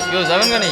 কেউ যাবেন কেন?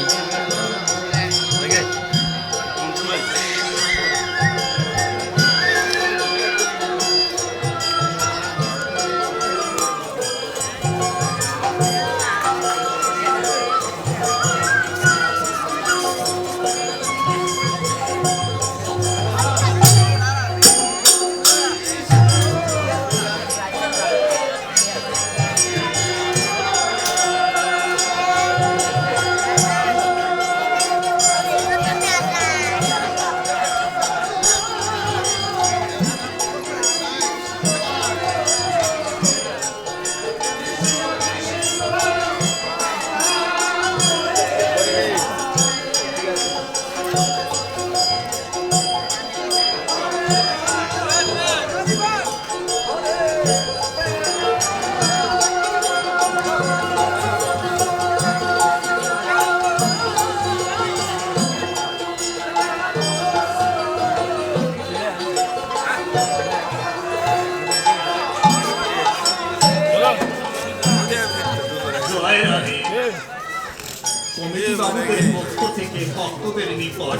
কমিটি বাবুদের পক্ষ থেকে ভক্তদের নিকট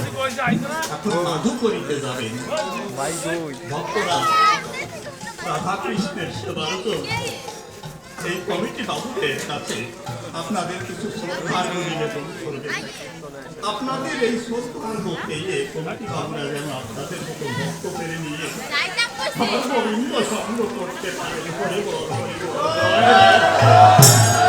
এখন মাধু করিতে যাবেন। ভক্তরা রাধা কৃষ্ণের সেবারত এই কমিটি বাবুদের কাছে আপনাদের কিছু শ্রদ্ধার নিবেদন করবেন। আপনাদের এই শ্রদ্ধার মধ্যে কমিটি বাবুরা যেন আপনাদের মতো ভক্ত পেরে নিয়ে আমার গোবিন্দ সঙ্গ করতে পারেন। হরি বল, হরি বল।